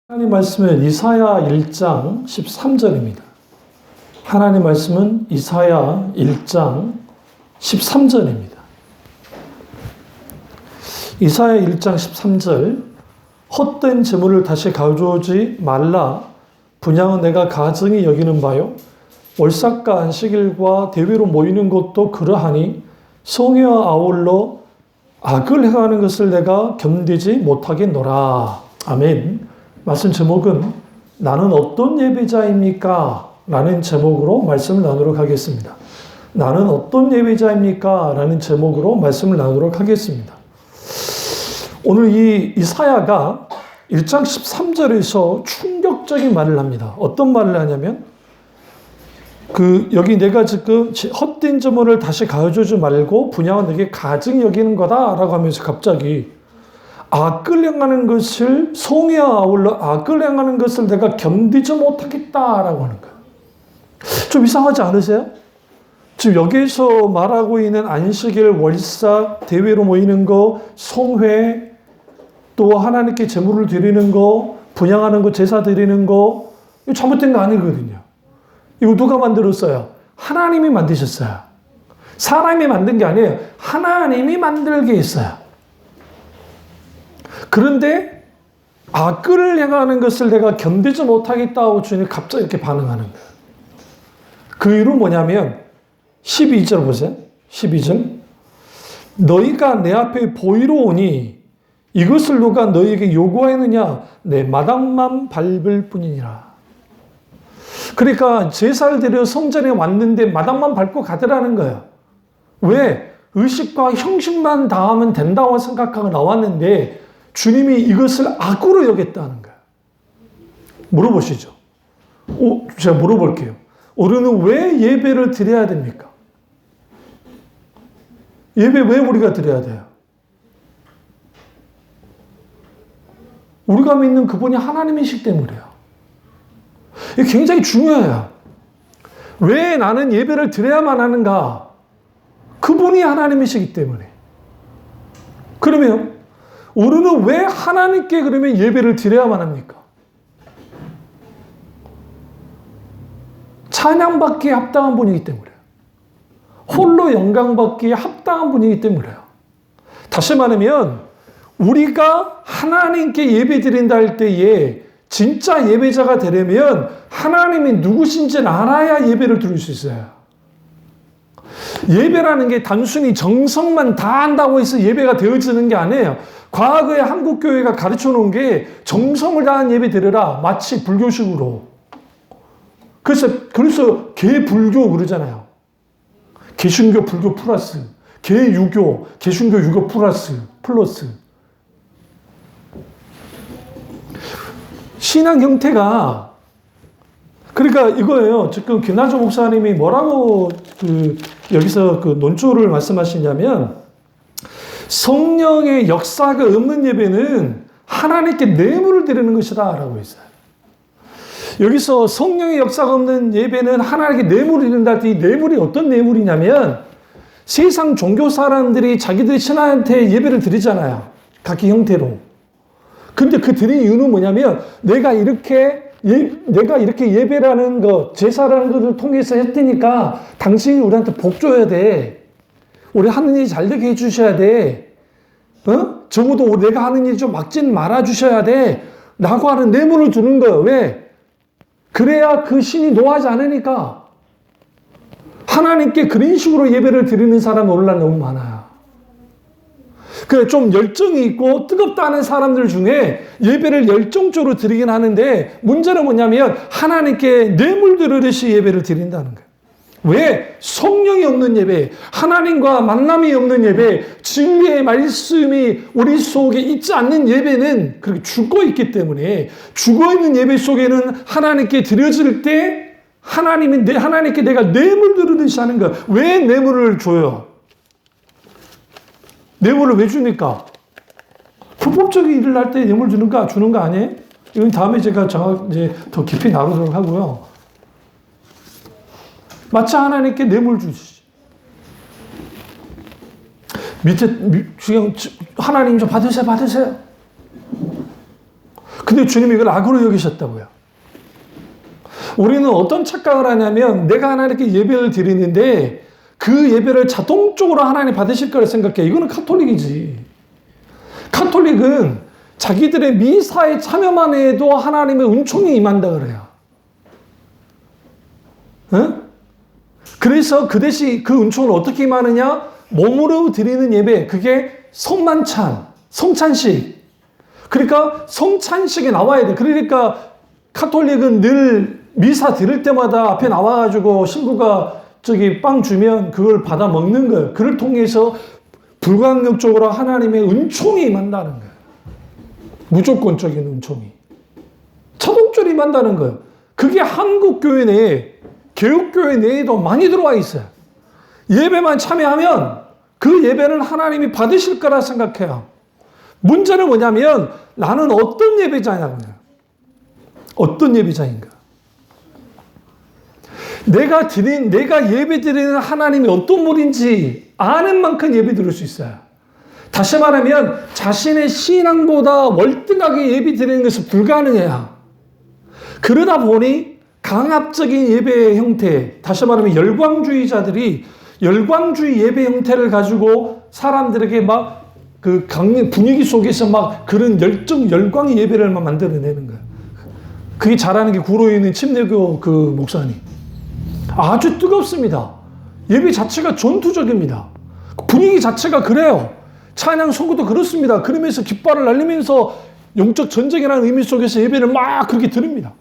하나님 말씀은 이사야 1장 13절입니다. 하나님 말씀은 이사야 1장 13절입니다. 이사야 1장 13절 헛된 재물을 다시 가져오지 말라. 분양은 내가 가증히 여기는 바요. 월삭과 안식일과 대회로 모이는 것도 그러하니 성회와 아울러 악을 행하는 것을 내가 견디지 못하겠노라. 아멘. 말씀 제목은 나는 어떤 예배자입니까? 라는 제목으로 말씀을 나누도록 하겠습니다. 나는 어떤 예배자입니까? 라는 제목으로 말씀을 나누도록 하겠습니다. 오늘 이 이사야가 1장 13절에서 충격적인 말을 합니다. 어떤 말을 하냐면 여기 내가 지금 헛된 재물을 다시 가져오지 말고 분양은 내게 가증히 여기는 거다라고 하면서 갑자기 악을 행하는 것을 성회와 아울러 악을 행하는 것을 내가 견디지 못하겠다라고 하는 거예요. 좀 이상하지 않으세요? 지금 여기에서 말하고 있는 안식일, 월삭, 대회로 모이는 거, 성회, 또 하나님께 제물을 드리는 거, 분양하는 거, 제사 드리는 거, 이거 잘못된 거 아니거든요. 이거 누가 만들었어요? 하나님이 만드셨어요. 사람이 만든 게 아니에요. 하나님이 만들게 했어요. 그런데 악을 행하는 것을 내가 견디지 못하겠다고 주님이 갑자기 이렇게 반응하는 거예요. 그 이유는 뭐냐면 12절 보세요. 12절 너희가 내 앞에 보이러 오니 이것을 누가 너희에게 요구하였느냐? 내 마당만 밟을 뿐이니라. 그러니까 제사를 드려 성전에 왔는데 마당만 밟고 가더라는 거예요. 왜? 의식과 형식만 다하면 된다고 생각하고 나왔는데 주님이 이것을 악으로 여겼다는 거예요. 물어보시죠. 제가 물어볼게요. 우리는 왜 예배를 드려야 됩니까? 예배 왜 우리가 드려야 돼요? 우리가 믿는 그분이 하나님이시기 때문이에요. 이게 굉장히 중요해요. 왜 나는 예배를 드려야만 하는가? 그분이 하나님이시기 때문에. 그러면 우리는 왜 하나님께 그러면 예배를 드려야만 합니까? 찬양받기에 합당한 분이기 때문에요. 홀로 영광받기에 합당한 분이기 때문에요. 다시 말하면 우리가 하나님께 예배 드린다 할 때에 진짜 예배자가 되려면 하나님이 누구신지 알아야 예배를 드릴 수 있어요. 예배라는 게 단순히 정성만 다한다고 해서 예배가 되어지는 게 아니에요. 과거에 한국 교회가 가르쳐 놓은 게 정성을 다한 예배 드려라. 마치 불교식으로. 그래서 개불교 그러잖아요. 개신교 불교 플러스, 개유교, 개신교 유교 플러스. 신앙 형태가 그러니까 이거예요. 지금 김난조 목사님이 뭐라고 여기서 논조를 말씀하시냐면 성령의 역사가 없는 예배는 하나님께 뇌물을 드리는 것이다 라고 했어요. 여기서 성령의 역사가 없는 예배는 하나님께 뇌물을 드린다 할 때 이 뇌물이 어떤 뇌물이냐면 세상 종교 사람들이 자기들의 신하한테 예배를 드리잖아요. 각기 형태로. 근데 그 드린 이유는 뭐냐면 내가 이렇게 예배라는 것, 제사라는 것을 통해서 했으니까 당신이 우리한테 복 줘야 돼. 우리 하는 일이 잘 되게 해주셔야 돼. 적어도 내가 하는 일 좀 막진 말아주셔야 돼. 라고 하는 뇌물을 주는 거예요. 왜? 그래야 그 신이 노하지 않으니까. 하나님께 그런 식으로 예배를 드리는 사람 오늘날 너무 많아요. 그래, 좀 열정이 있고 뜨겁다는 사람들 중에 예배를 열정적으로 드리긴 하는데 문제는 뭐냐면 하나님께 뇌물 드리듯이 예배를 드린다는 거예요. 왜? 성령이 없는 예배, 하나님과 만남이 없는 예배, 진리의 말씀이 우리 속에 있지 않는 예배는 그렇게 죽어있기 때문에 죽어있는 예배 속에는 하나님께 드려질 때 하나님께 내가 뇌물 드리듯이 하는 거예요. 왜 뇌물을 줘요? 뇌물을 왜 줍니까? 불법적인 일을 할 때 뇌물 주는 거 아니에요? 이건 다음에 제가 이제 더 깊이 나누도록 하고요. 마치 하나님께 뇌물 주시지. 하나님 좀 받으세요. 근데 주님이 이걸 악으로 여기셨다고요. 우리는 어떤 착각을 하냐면 내가 하나님께 예배를 드리는데 그 예배를 자동적으로 하나님 받으실 거라 생각해. 이거는 카톨릭이지. 카톨릭은 자기들의 미사에 참여만 해도 하나님의 은총이 임한다 그래요. 응? 그래서 그 대신 그 은총을 어떻게 임하느냐? 몸으로 드리는 예배, 그게 성만찬, 성찬식. 그러니까 성찬식에 나와야 돼. 그러니까 카톨릭은 늘 미사 드릴 때마다 앞에 나와가지고 신부가 저기 빵 주면 그걸 받아 먹는 거예요. 그를 통해서 불가항력적으로 하나님의 은총이 임한다는 거예요. 무조건적인 은총이. 자동적으로 임한다는 거예요. 그게 한국 교회 내에, 개혁교회 내에도 많이 들어와 있어요. 예배만 참여하면 그 예배는 하나님이 받으실 거라 생각해요. 문제는 뭐냐면 나는 어떤 예배자냐고요. 어떤 예배자인가. 내가 예배 드리는 하나님이 어떤 분인지 아는 만큼 예배 드릴 수 있어요. 다시 말하면 자신의 신앙보다 월등하게 예배 드리는 것은 불가능해요. 그러다 보니 강압적인 예배의 형태, 다시 말하면 열광주의자들이 열광주의 예배 형태를 가지고 사람들에게 막 그 분위기 속에서 막 그런 열광의 예배를 막 만들어내는 거예요. 그게 잘하는 게 구로에 있는 침례교 그 목사님. 아주 뜨겁습니다. 예배 자체가 전투적입니다. 분위기 자체가 그래요. 찬양 선구도 그렇습니다. 그러면서 깃발을 날리면서 영적 전쟁이라는 의미 속에서 예배를 막 그렇게 드립니다.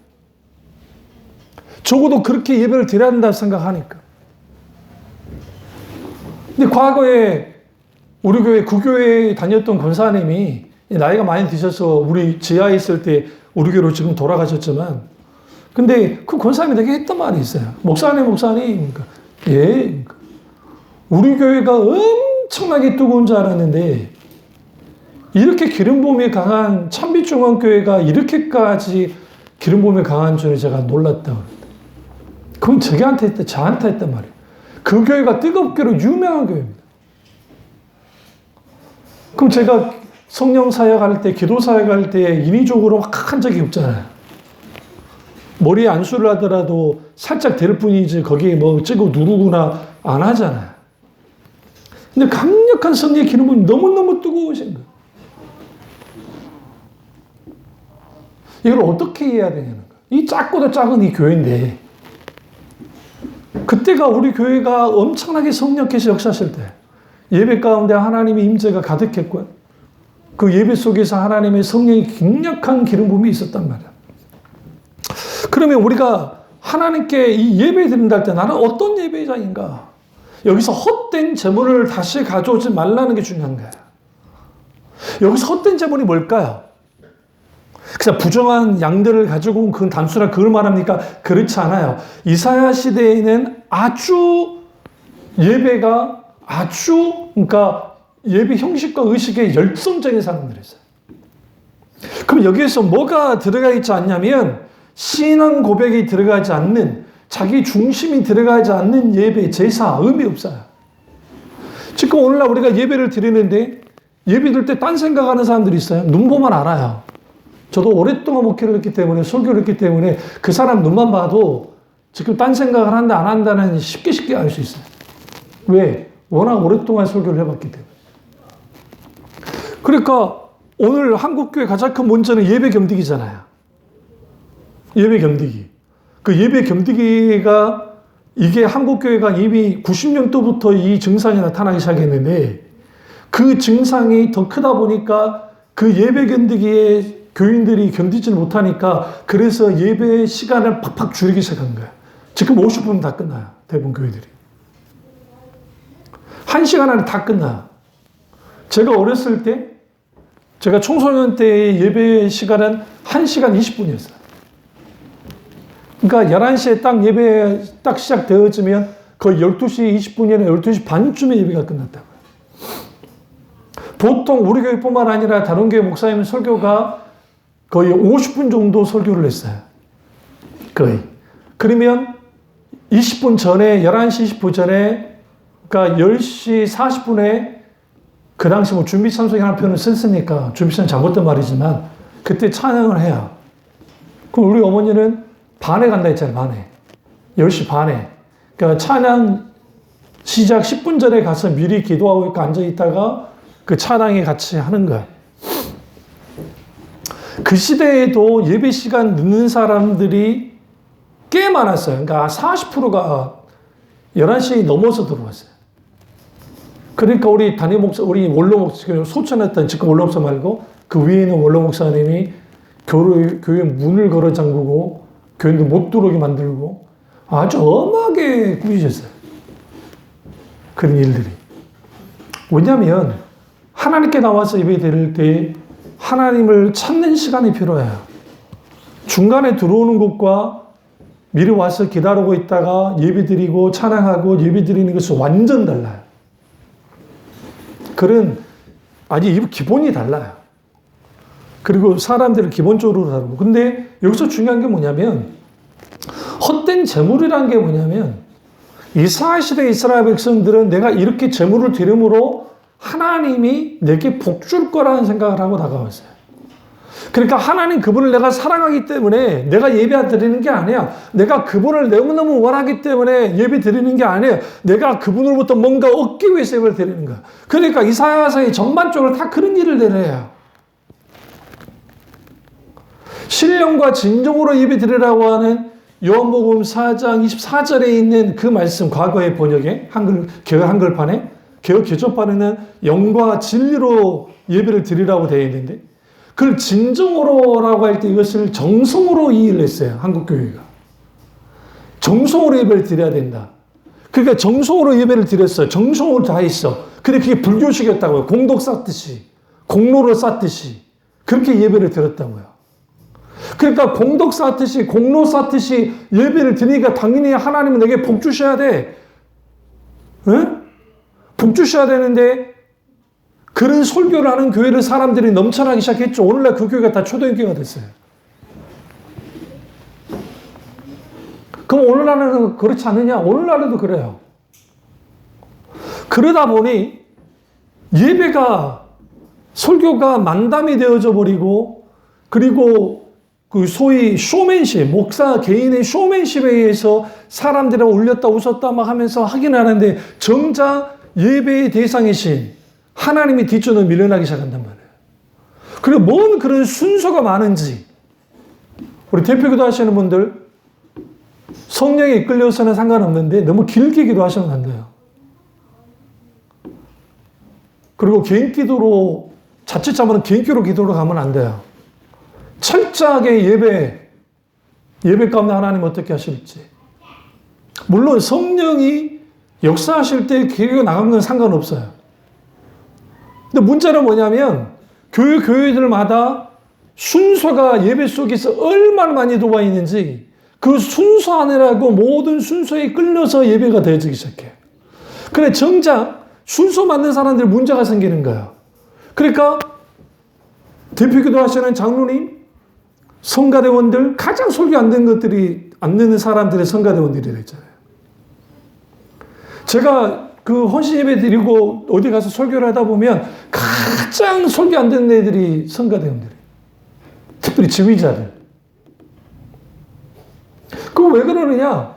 적어도 그렇게 예배를 드려야 한다고 생각하니까. 근데 과거에 우리 교회, 구교회에 다녔던 권사님이 나이가 많이 드셔서 우리 지하에 있을 때 우리 교회로 지금 돌아가셨지만, 근데 그 권사님이 되게 했던 말이 있어요. 목사님. 예. 우리 교회가 엄청나게 뜨거운 줄 알았는데, 이렇게 기름부음이 강한 찬빛중앙교회가 이렇게까지 기름부음이 강한 줄을 제가 놀랐다고. 그건 저한테 했단 말이에요. 그 교회가 뜨겁기로 유명한 교회입니다. 그럼 제가 성령 사역할 때, 기도 사역할 때 인위적으로 막 한 적이 없잖아요. 머리에 안수를 하더라도 살짝 될 뿐이지 거기에 뭐 찍고 누르거나 안 하잖아요. 근데 강력한 성령의 기름은 너무너무 뜨거우신 거예요. 이걸 어떻게 이해해야 되냐는 거예요. 이 작고도 작은 이 교회인데, 그때가 우리 교회가 엄청나게 성령께서 역사하실 때, 예배 가운데 하나님의 임재가 가득했고요. 그 예배 속에서 하나님의 성령이 강력한 기름 부음이 있었단 말이야. 그러면 우리가 하나님께 이 예배 드린다 할 때 나는 어떤 예배자인가? 여기서 헛된 제물을 다시 가져오지 말라는 게 중요한 거야. 여기서 헛된 제물이 뭘까요? 그래서 부정한 양들을 가지고 온 그건 단순한 그걸 말합니까? 그렇지 않아요. 이사야 시대에는 그러니까 예배 형식과 의식에 열성적인 사람들이었어요. 그럼 여기에서 뭐가 들어가 있지 않냐면 신앙 고백이 들어가지 않는, 자기 중심이 들어가지 않는 예배, 제사, 의미 없어요. 지금 오늘날 우리가 예배를 드리는데 예배 드릴 때 딴 생각하는 사람들이 있어요. 눈 보면 알아요. 저도 오랫동안 목회를 했기 때문에, 설교를 했기 때문에 그 사람 눈만 봐도 지금 딴 생각을 한다 안 한다는 쉽게 알 수 있어요. 왜? 워낙 오랫동안 설교를 해봤기 때문에. 그러니까 오늘 한국교회 가장 큰 문제는 예배 겸디기잖아요. 예배 겸디기. 그 예배 겸디기가, 이게 한국교회가 이미 90년도부터 이 증상이 나타나기 시작했는데, 그 증상이 더 크다 보니까 그 예배 겸디기에 교인들이 견디지 못하니까, 그래서 예배 시간을 팍팍 줄이기 시작한 거예요. 지금 50분 다 끝나요. 대부분 교회들이. 1시간 안에 다 끝나요. 제가 어렸을 때, 제가 청소년 때의 예배 시간은 1시간 20분이었어요. 그러니까 11시에 딱 예배 딱 시작되어지면 거의 12시 20분이나 12시 반쯤에 예배가 끝났다고요. 보통 우리 교회뿐만 아니라 다른 교회 목사님 설교가 거의 50분 정도 설교를 했어요. 거의. 그러면 20분 전에, 11시 20분 전에, 그러니까 10시 40분에 그 당시 뭐 준비 찬송이라는 표현을 썼으니까 준비 찬송 잘못된 말이지만 그때 찬양을 해야. 그럼 우리 어머니는 반에 간다 했잖아요, 반에. 10시 반에. 그러니까 찬양 시작 10분 전에 가서 미리 기도하고 앉아 있다가 그 찬양에 같이 하는 거야. 그 시대에도 예배 시간 늦는 사람들이 꽤 많았어요. 그러니까 40%가 11시 넘어서 들어왔어요. 그러니까 우리 담임 목사, 우리 원로 목사, 소천했던 지금 원로 목사 말고 그 위에 있는 원로 목사님이 교회 문을 걸어 잠그고 교인들 못 들어오게 만들고 아주 엄하게 꾸짖었어요. 그런 일들이. 왜냐하면 하나님께 나와서 예배 드릴 때 하나님을 찾는 시간이 필요해요. 중간에 들어오는 것과 미리 와서 기다리고 있다가 예배 드리고 찬양하고 예배 드리는 것은 완전 달라요. 그런 아주 기본이 달라요. 그리고 사람들은 기본적으로 다르고. 근데 여기서 중요한 게 뭐냐면 헛된 재물이란 게 뭐냐면 이스라엘 시대 이스라엘 백성들은 내가 이렇게 재물을 드림으로 하나님이 내게 복 줄 거라는 생각을 하고 다가왔어요. 그러니까 하나님 그분을 내가 사랑하기 때문에 내가 예배 드리는 게 아니야. 내가 그분을 너무너무 원하기 때문에 예배 드리는 게 아니에요. 내가 그분으로부터 뭔가 얻기 위해서 예배를 드리는 거야. 그러니까 이사야서의 전반적으로 다 그런 일을 내려요. 신령과 진정으로 예배 드리라고 하는 요한복음 4장 24절에 있는 그 말씀, 과거의 번역에 개혁 한글판에, 개혁 개정판에는 영과 진리로 예배를 드리라고 되어 있는데 그걸 진정으로라고 할 때 이것을 정성으로 이해를 했어요. 한국교회가. 정성으로 예배를 드려야 된다. 그러니까 정성으로 예배를 드렸어요. 정성으로 다 했어. 근데 그게 불교식이었다고요. 공덕 쌓듯이. 공로를 쌓듯이. 그렇게 예배를 드렸다고요. 그러니까 공덕 쌓듯이, 공로 쌓듯이 예배를 드리니까 당연히 하나님은 내게 복 주셔야 돼. 응? 복 주셔야 되는데 그런 설교를 하는 교회를 사람들이 넘쳐나기 시작했죠. 오늘날 그 교회가 다 초대교회가 됐어요. 그럼 오늘날은 그렇지 않느냐? 오늘날에도 그래요. 그러다 보니 예배가, 설교가 만담이 되어져 버리고 그리고 그 소위 쇼맨십, 목사 개인의 쇼맨십에 의해서 사람들이 울렸다 웃었다 막 하면서 하긴 하는데 정작 예배의 대상이신 하나님이 뒷전을 밀려나기 시작한단 말이에요. 그리고 뭔 그런 순서가 많은지 우리 대표기도 하시는 분들 성령에 이끌려서는 상관없는데 너무 길게 기도하시면 안 돼요. 그리고 개인 기도로 자칫 잘못하면 개인 기도로 가면 안 돼요. 철저하게 예배 가운데 하나님 어떻게 하실지. 물론 성령이 역사하실 때 기회가 나간 건 상관없어요. 근데 문제는 뭐냐면 교회들마다 순서가 예배 속에서 얼마나 많이 들어와 있는지 그 순서 안에라고 모든 순서에 끌려서 예배가 되어지기 시작해요. 그래 정작 순서 맞는 사람들 문제가 생기는 거예요. 그러니까 대표기도 하시는 장로님, 성가대원들 가장 설교 안 되는 것들이 안 되는 사람들의 성가대원들이라 했잖아요. 제가 그 헌신 예배 드리고 어디 가서 설교를 하다 보면 가장 설교 안 되는 애들이 성가대원들이. 특별히 지휘자들. 그거 왜 그러느냐?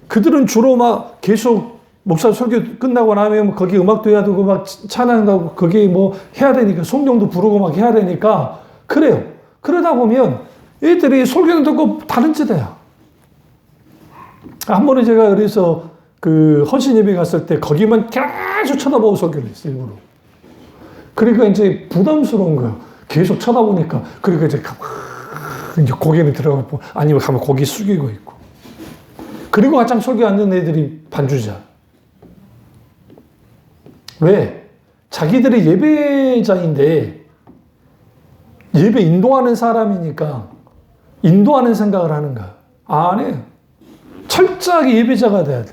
그들은 주로 막 계속 목사 설교 끝나고 나면 거기 음악도 해야 되고 막 찬양하고 거기 뭐 해야 되니까 성경도 부르고 막 해야 되니까 그래요. 그러다 보면 애들이 설교는 듣고 다른 짓이야. 한 번은 제가 그래서 그 헌신 예배 갔을 때 거기만 계속 쳐다보고 설교를 했어요, 일부러. 그러니까 이제 부담스러운 거예요. 계속 쳐다보니까. 그러니까 이제 고개는 들어가고 아니면 가면 고개 숙이고 있고. 그리고 가장 설교 안 듣는 애들이 반주자. 왜? 자기들이 예배자인데 예배 인도하는 사람이니까 인도하는 생각을 하는 거야. 안 해요. 철저하게 예배자가 돼야 돼.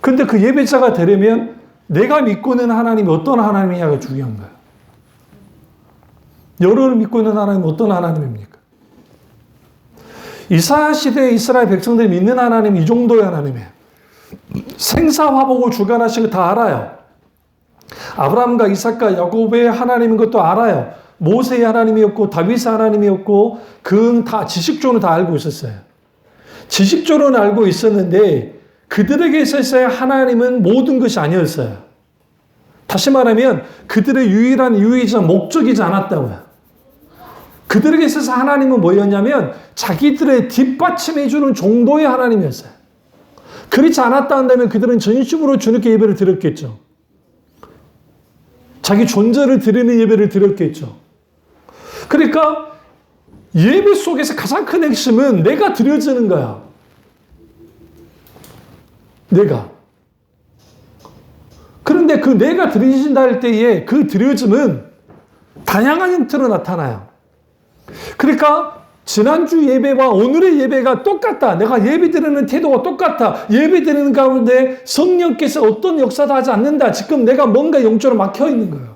근데 그 예배자가 되려면 내가 믿고 있는 하나님이 어떤 하나님이냐가 중요한 거야. 여러분을 믿고 있는 하나님은 어떤 하나님입니까? 이사야 시대에 이스라엘 백성들이 믿는 하나님이 이 정도의 하나님이에요. 생사화복을 주관하신 거 다 알아요. 아브라함과 이삭과 야곱의 하나님인 것도 알아요. 모세의 하나님이었고 다윗의 하나님이었고 그건 다 지식적으로 다 알고 있었어요. 지식적으로는 알고 있었는데 그들에게 있어서의 하나님은 모든 것이 아니었어요. 다시 말하면 그들의 유일한 유의자 목적이지 않았다고요. 그들에게 있어서 하나님은 뭐였냐면 자기들의 뒷받침해주는 정도의 하나님이었어요. 그렇지 않았다 한다면 그들은 전심으로 주님께 예배를 드렸겠죠. 자기 존재를 드리는 예배를 드렸겠죠. 그러니까 예배 속에서 가장 큰 핵심은 내가 드려지는 거야. 내가. 그런데 그 내가 드려진다 할 때에 그 드려짐은 다양한 형태로 나타나요. 그러니까 지난주 예배와 오늘의 예배가 똑같다. 내가 예배 드리는 태도가 똑같다. 예배 드리는 가운데 성령께서 어떤 역사도 하지 않는다. 지금 내가 뭔가 영적으로 막혀 있는 거예요.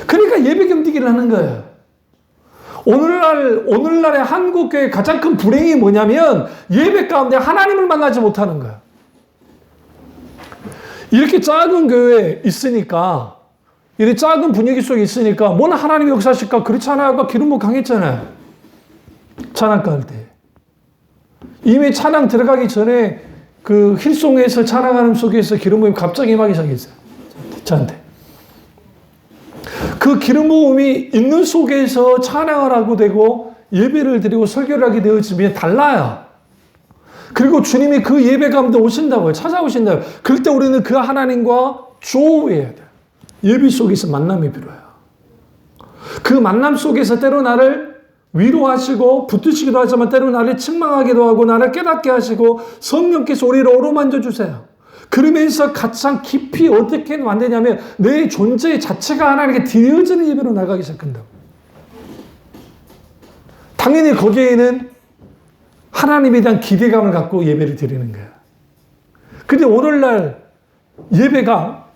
그러니까 예배 견디기를 하는 거예요. 오늘날의 한국교회의 가장 큰 불행이 뭐냐면 예배 가운데 하나님을 만나지 못하는 거예요. 이렇게 작은 교회에 있으니까, 이렇게 작은 분위기 속에 있으니까, 뭔 하나님의 역사실까? 그렇지 않아요? 아까 기름 부음 강했잖아요. 찬양가 할 때. 이미 찬양 들어가기 전에 그 힐송에서 찬양하는 속에서 기름 부음이 갑자기 임하기 시작했어요. 저한테. 그 기름 부음이 있는 속에서 찬양을 하고 되고 예배를 드리고 설교를 하게 되어지면 달라요. 그리고 주님이 그 예배 가운데 오신다고요. 찾아오신다고요. 그럴 때 우리는 그 하나님과 조우해야 돼요. 예배 속에서 만남이 필요해요. 그 만남 속에서 때로 나를 위로하시고 붙드시기도 하지만 때로 나를 책망하기도 하고 나를 깨닫게 하시고 성령께서 우리를 어루만져 주세요. 그러면서 가장 깊이 어떻게 만드냐면 내 존재 자체가 하나님께 드려지는 예배로 나가기 시작한다고. 당연히 거기에는 하나님에 대한 기대감을 갖고 예배를 드리는 거야. 근데 오늘날 예배가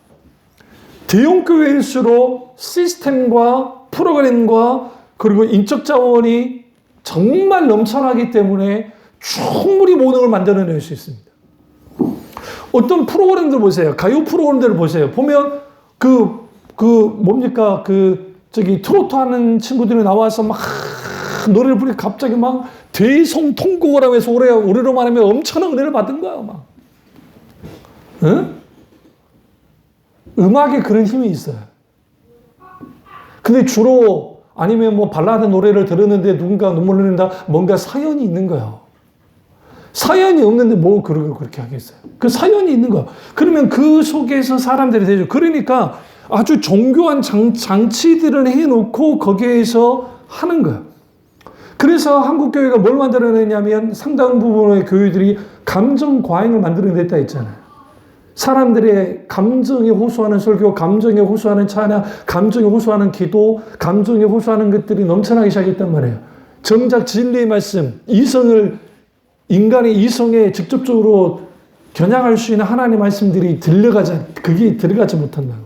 대형교회일수록 시스템과 프로그램과 그리고 인적 자원이 정말 넘쳐나기 때문에 충분히 모든 걸 만들어낼 수 있습니다. 어떤 프로그램들 보세요. 가요 프로그램들을 보세요. 보면 뭡니까? 트로트 하는 친구들이 나와서 막 노래를 부르고 갑자기 막 대성통곡을 하면서 우리로 말하면 엄청난 은혜를 받은 거야, 막. 응? 음악에 그런 힘이 있어요. 근데 주로 아니면 뭐 발라드 노래를 들었는데 누군가 눈물 흘린다, 뭔가 사연이 있는 거예요. 사연이 없는데 뭐 그렇게 하겠어요. 그 사연이 있는 거야. 그러면 그 속에서 사람들이 되죠. 그러니까 아주 정교한 장치들을 해놓고 거기에서 하는 거야. 그래서 한국교회가 뭘 만들어냈냐면 상당 부분의 교회들이 감정 과잉을 만들어냈다 했잖아요. 사람들의 감정에 호소하는 설교, 감정에 호소하는 찬양, 감정에 호소하는 기도, 감정에 호소하는 것들이 넘쳐나기 시작했단 말이에요. 정작 진리의 말씀, 인간의 이성에 직접적으로 겨냥할 수 있는 하나님의 말씀들이 그게 들어가지 못한다고.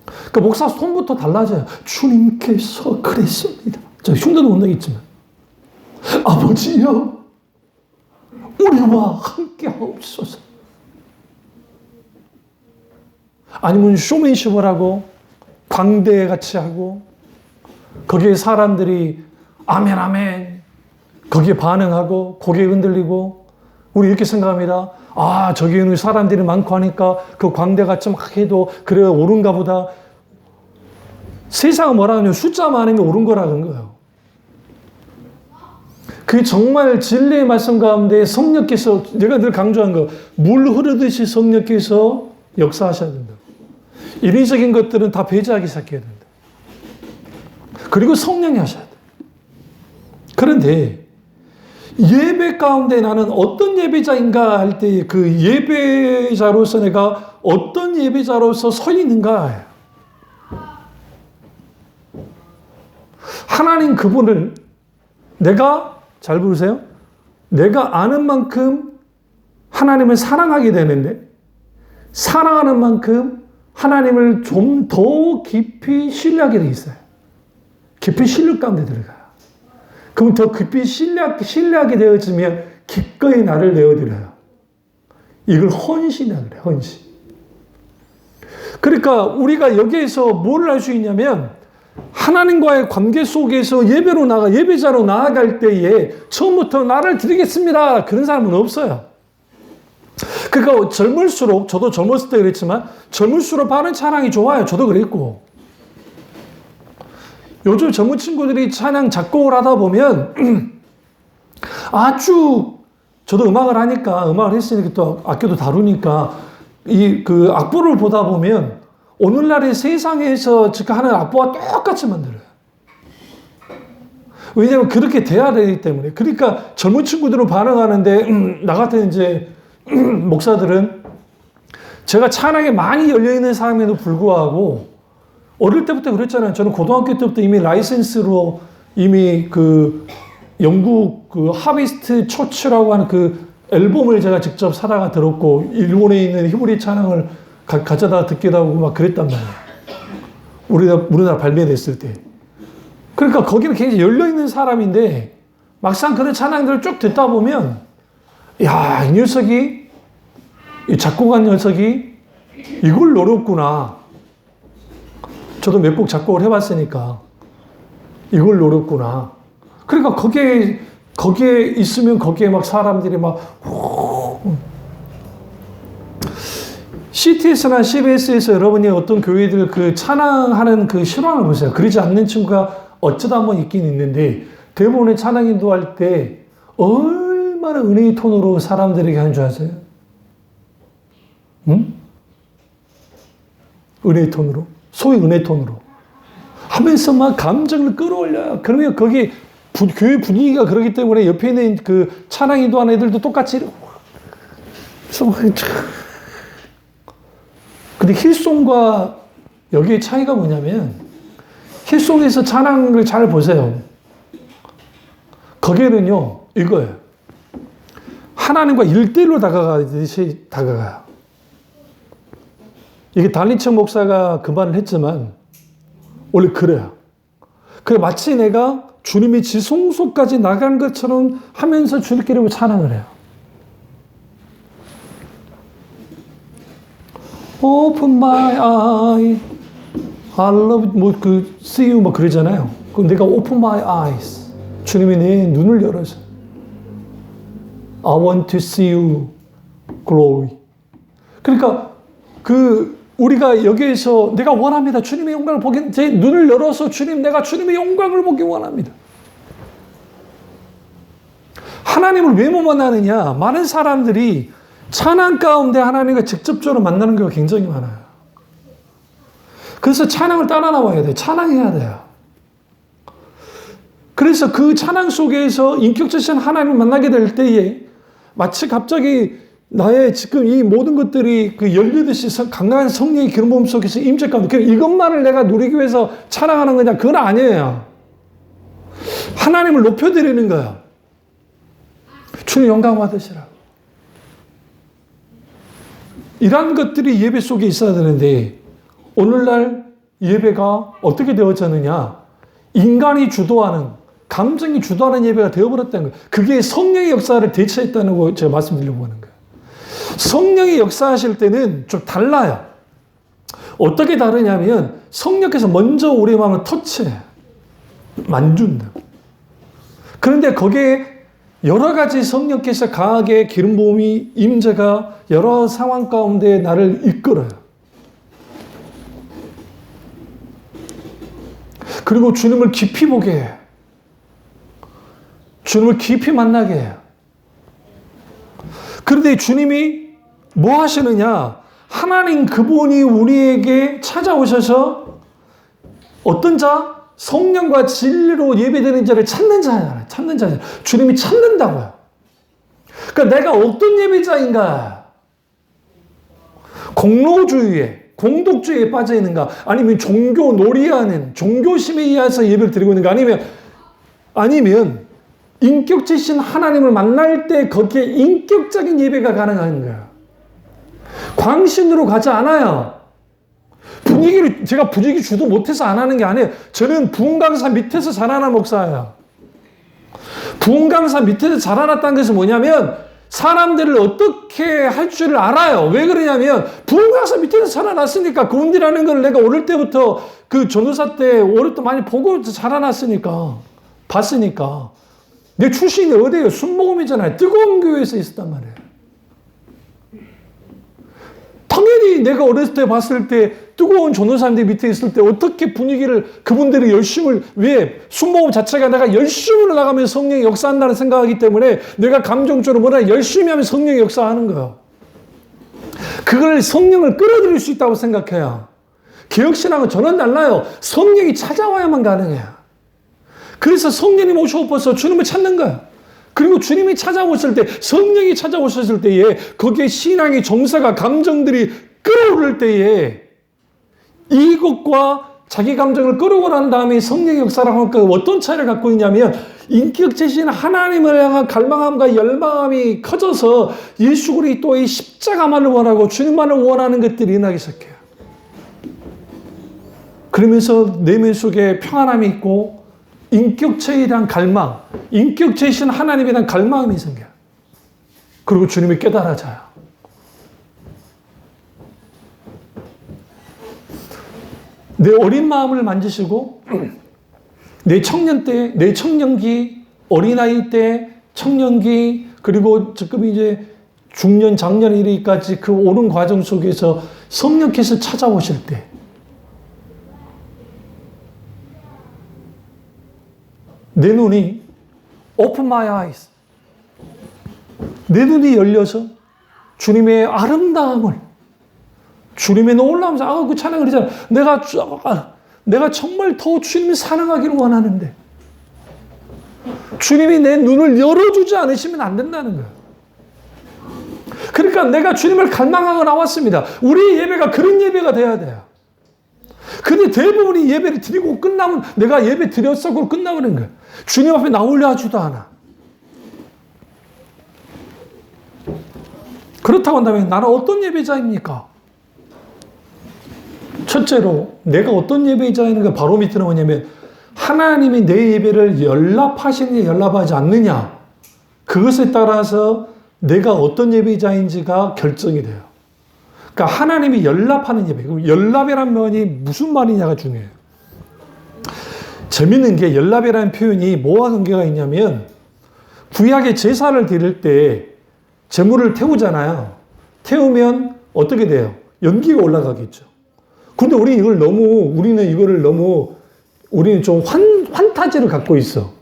그러니까 목사 손부터 달라져요. 주님께서 그랬습니다. 저 흉내도 못 내겠지만. 아버지여, 우리와 함께 하옵소서. 아니면 쇼맨십을 하고, 광대같이 하고, 거기에 사람들이 아멘, 아멘. 거기에 반응하고, 고개 흔들리고, 우리 이렇게 생각합니다. 아, 저기는 사람들이 많고 하니까 그 광대같이 막 해도 그래, 옳은가 보다. 세상은 뭐라 하냐면 숫자 많으면 옳은 거라는 거예요. 그게 정말 진리의 말씀 가운데 성령께서, 내가 늘 강조한 거, 물 흐르듯이 성령께서 역사하셔야 된다. 인위적인 것들은 다 배제하기 시작해야 된다. 그리고 성령이 하셔야 돼. 그런데 예배 가운데 나는 어떤 예배자인가 할 때 그 예배자로서 내가 어떤 예배자로서 서 있는가. 하나님 그분을 내가, 잘 부르세요? 내가 아는 만큼 하나님을 사랑하게 되는데 사랑하는 만큼 하나님을 좀 더 깊이 신뢰하게 돼 있어요. 깊이 신뢰 가운데 들어가요. 그럼 더 깊이 신뢰하게 되어지면 기꺼이 나를 내어드려요. 이걸 헌신이라고 그래요. 헌신. 그러니까 우리가 여기에서 뭘 할 수 있냐면 하나님과의 관계 속에서 예배자로 나아갈 때에 처음부터 나를 드리겠습니다. 그런 사람은 없어요. 그러니까 젊을수록, 저도 젊었을 때 그랬지만 젊을수록 바른 찬양이 좋아요. 저도 그랬고. 요즘 젊은 친구들이 찬양 작곡을 하다 보면 아주, 저도 음악을 했으니까 또 악기도 다루니까 그 악보를 보다 보면 오늘날의 세상에서 지금 하는 악보와 똑같이 만들어요. 왜냐하면 그렇게 돼야 되기 때문에. 그러니까 젊은 친구들은 반응하는데 나 같은 이제 목사들은 제가 찬양에 많이 열려있는 사람에도 불구하고 어릴 때부터 그랬잖아요. 저는 고등학교 때부터 이미 라이센스로 이미 그 영국 그 하비스트 처치라고 하는 그 앨범을 제가 직접 사다가 들었고 일본에 있는 히브리 찬양을 가져다 듣기도 하고 막 그랬단 말이에요. 우리나라 발매됐을 때. 그러니까 거기는 굉장히 열려있는 사람인데 막상 그런 찬양들을 쭉 듣다 보면 야, 이 녀석이, 이 작곡한 녀석이 이걸 노렸구나. 저도 몇 곡 작곡을 해봤으니까 이걸 노렸구나. 그러니까 거기에 있으면 거기에 막 사람들이 막 CTS나 CBS에서 여러분이 어떤 교회들 그 찬양하는 그 실황을 보세요. 그러지 않는 친구가 어쩌다 한번 있긴 있는데 대부분의 찬양 인도할 때 얼마나 은혜의 톤으로 사람들에게 하는 줄 아세요? 응? 은혜의 톤으로. 소위 은혜 톤으로. 하면서 막 감정을 끌어올려요. 그러면 거기 교회 분위기가 그러기 때문에 옆에 있는 그 찬양 인도하는 애들도 똑같이 그래서 막 근데 힐송과 여기의 차이가 뭐냐면 힐송에서 찬양을 잘 보세요. 거기에는요 이거예요. 하나님과 1대1로 다가가듯이 다가가요. 이게 달린청 목사가 그 말을 했지만 원래 그래요. 그래 마치 내가 주님이 지성소까지 나간 것처럼 하면서 주님께 찬양을 해요. Open my eye, I love, see you, 그러잖아요. 그럼 내가 open my eyes. 주님이 내 눈을 열어서. I want to see you glory. 그러니까 우리가 여기에서 내가 원합니다. 주님의 영광을 보기, 제 눈을 열어서 내가 주님의 영광을 보기 원합니다. 하나님을 왜 못 만나느냐? 많은 사람들이 찬양 가운데 하나님과 직접적으로 만나는 경우가 굉장히 많아요. 그래서 찬양을 따라 나와야 돼요. 찬양해야 돼요. 그래서 그 찬양 속에서 인격적인 하나님을 만나게 될 때에 마치 갑자기 나의 지금 이 모든 것들이 그 열리듯이 강한 성령의 기름 부음 속에서 임재 가운데 이것만을 내가 누리기 위해서 찬양하는 거냐? 그건 아니에요. 하나님을 높여드리는 거야. 주님 영광 받으시라. 이런 것들이 예배 속에 있어야 되는데 오늘날 예배가 어떻게 되어졌느냐? 인간이 주도하는, 감정이 주도하는 예배가 되어버렸다는 거예요. 그게 성령의 역사를 대체했다는 거 제가 말씀드리려고 하는 거예요. 성령이 역사하실 때는 좀 달라요. 어떻게 다르냐면 성령께서 먼저 우리 마음을 터치해요. 만준다. 그런데 거기에 여러 가지 성령께서 강하게 기름 부음이 임재가 여러 상황 가운데 나를 이끌어요. 그리고 주님을 깊이 보게 해요. 주님을 깊이 만나게 해요. 그런데 주님이 뭐 하시느냐? 하나님 그분이 우리에게 찾아오셔서 어떤 자? 성령과 진리로 예배되는 자를 찾는 자잖아요. 찾는 자잖아요. 주님이 찾는다고요. 그러니까 내가 어떤 예배자인가? 공로주의에, 공덕주의에 빠져 있는가? 아니면 종교 놀이하는, 종교심에 의해서 예배를 드리고 있는가? 아니면 인격지신 하나님을 만날 때 거기에 인격적인 예배가 가능한 거예요. 광신으로 가지 않아요. 제가 분위기 주도 못해서 안 하는 게 아니에요. 저는 부흥강사 밑에서 자라난 목사예요. 부흥강사 밑에서 자라났다는 것은 뭐냐면 사람들을 어떻게 할 줄을 알아요. 왜 그러냐면 부흥가서 밑에서 살아났으니까 구원이라는 걸 내가 어릴 때부터 그 전도사 때 어릴 때 많이 보고 자라났으니까 봤으니까 내 출신이 어디예요? 순복음이잖아요. 뜨거운 교회에서 있었단 말이에요. 당연히 내가 어렸을 때 봤을 때 뜨거운 전도사님들 밑에 있을 때 어떻게 분위기를 그분들이 열심을 왜 순복음 자체가 내가 열심으로 나가면 성령이 역사한다는 생각하기 때문에 내가 감정적으로 뭐라 열심히 하면 성령이 역사하는 거예요. 그걸 성령을 끌어들일 수 있다고 생각해요. 개혁신앙은 전혀 달라요. 성령이 찾아와야만 가능해요. 그래서 성령님 오셔서 주님을 찾는 거예요. 그리고 주님이 찾아오실 때, 성령이 찾아오셨을 때에 거기에 신앙의 정서가 감정들이 끌어오를 때에 이것과 자기 감정을 끌어오고 난 다음에 성령의 역사라고 하니까 어떤 차이를 갖고 있냐면 인격체신 하나님을 향한 갈망함과 열망함이 커져서 예수 그리스도의 십자가만을 원하고 주님만을 원하는 것들이 일어나기 시작해요. 그러면서 내면 속에 평안함이 있고 인격체에 대한 갈망, 인격체이신 하나님에 대한 갈망이 생겨요. 그리고 주님이 깨달아져요. 내 어린 마음을 만지시고 내 청년 때, 내 청년기, 어린아이 때, 청년기, 그리고 지금 이제 중년, 장년 이르기까지 그 오른 과정 속에서 성령께서 찾아오실 때 내 눈이 open my eyes. 내 눈이 열려서 주님의 아름다움을 주님의 놀라움을 그 찬양을 하잖아. 내가 정말 더 주님을 사랑하기를 원하는데 주님이 내 눈을 열어주지 않으시면 안 된다는 거예요. 그러니까 내가 주님을 갈망하고 나왔습니다. 우리 예배가 그런 예배가 돼야 돼요. 근데 대부분이 예배를 드리고 끝나면 내가 예배 드렸어 그걸 끝나버리는 거예요. 주님 앞에 나오려 하지도 않아. 그렇다고 한다면 나는 어떤 예배자입니까? 첫째로 내가 어떤 예배자인가 바로 밑에 뭐냐면 하나님이 내 예배를 연락하시느냐 연락하지 않느냐 그것에 따라서 내가 어떤 예배자인지가 결정이 돼요. 그러니까 하나님이 연락하는 예배. 그럼 연락이라는 말이 무슨 말이냐가 중요해요. 재밌는 게 연락이라는 표현이 뭐와 관계가 있냐면 구약의 제사를 드릴 때 제물을 태우잖아요. 태우면 어떻게 돼요? 연기가 올라가겠죠. 근데 우리는 좀 환타지를 갖고 있어.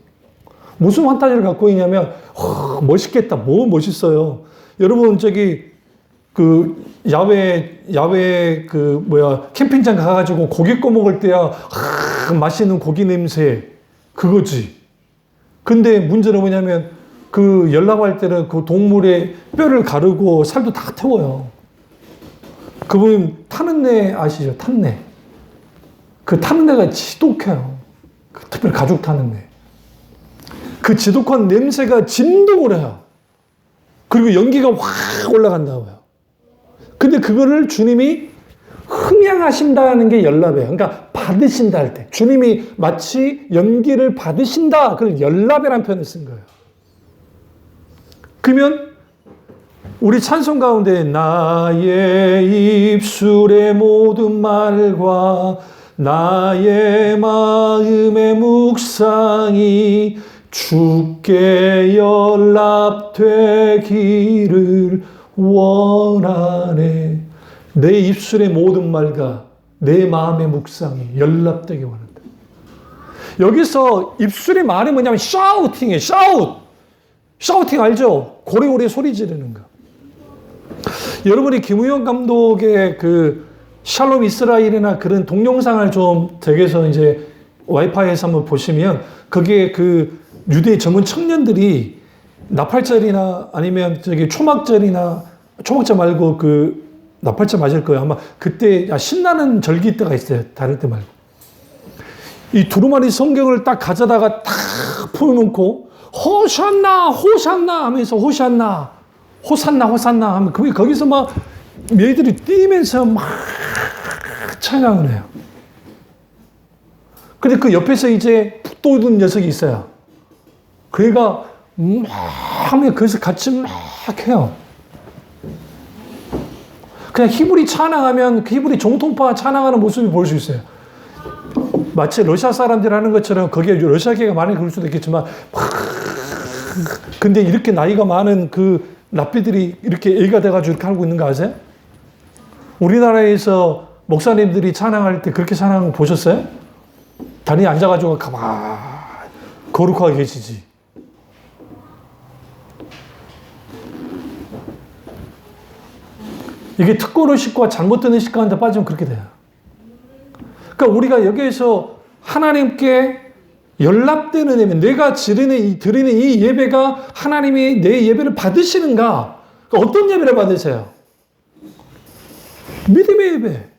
무슨 환타지를 갖고 있냐면, 멋있겠다. 뭐 멋있어요. 여러분, 야외 캠핑장 가가지고 고기 꺼 먹을 때야, 맛있는 고기 냄새. 그거지. 근데 문제는 뭐냐면, 연락할 때는 그 동물의 뼈를 가르고 살도 다 태워요. 그분 타는 내 아시죠? 탄내. 그 타는 내가 지독해요. 특별히 가죽 타는 내. 그 지독한 냄새가 진동을 해요. 그리고 연기가 확 올라간다고요. 근데 그거를 주님이 흥양하신다는 게 연랍이에요. 그러니까 받으신다 할 때. 주님이 마치 연기를 받으신다. 그걸 연랍이라는 표현을 쓴 거예요. 그러면 우리 찬송 가운데 나의 입술의 모든 말과 나의 마음의 묵상이 주께 연락되기를 원하네. 내 입술의 모든 말과 내 마음의 묵상이 연락되기 원한다. 여기서 입술의 말이 뭐냐면 샤우팅이에요. 샤우팅 알죠? 고래고래 소리 지르는 거. 여러분이 김우영 감독의 샬롬 이스라엘이나 그런 동영상을 좀 댁에서 이제 와이파이에서 한번 보시면 거기에 유대 젊은 청년들이 나팔절이나 아니면 초막절 말고 나팔절 맞을 거예요. 아마 그때 신나는 절기 때가 있어요. 다를 때 말고. 이 두루마리 성경을 딱 가져다가 탁 풀어놓고 호산나 하면서 호산나 하면 거기서 막 얘들이 뛰면서 막 찬양을 해요. 근데 그 옆에서 이제 또 오던 녀석이 있어요. 그가 막 하면 그래서 같이 막 해요. 그냥 히브리 찬양하면 그 히브리 정통파 찬양하는 모습을 볼 수 있어요. 마치 러시아 사람들이 하는 것처럼 거기에 러시아계가 많이 그럴 수도 있겠지만 근데 이렇게 나이가 많은 그 랍비들이 이렇게 애가 돼가지고 이렇게 하고 있는 거 아세요? 우리나라에서 목사님들이 찬양할 때 그렇게 찬양 보셨어요? 다리에 앉아가지고 가만히 거룩하게 계시지. 이게 특권의식과 잘못된 의식 가운데 빠지면 그렇게 돼요. 그러니까 우리가 여기에서 하나님께 연락되는 예배, 내가 드리는 이 예배가 하나님이 내 예배를 받으시는가? 그러니까 어떤 예배를 받으세요? 믿음의 예배.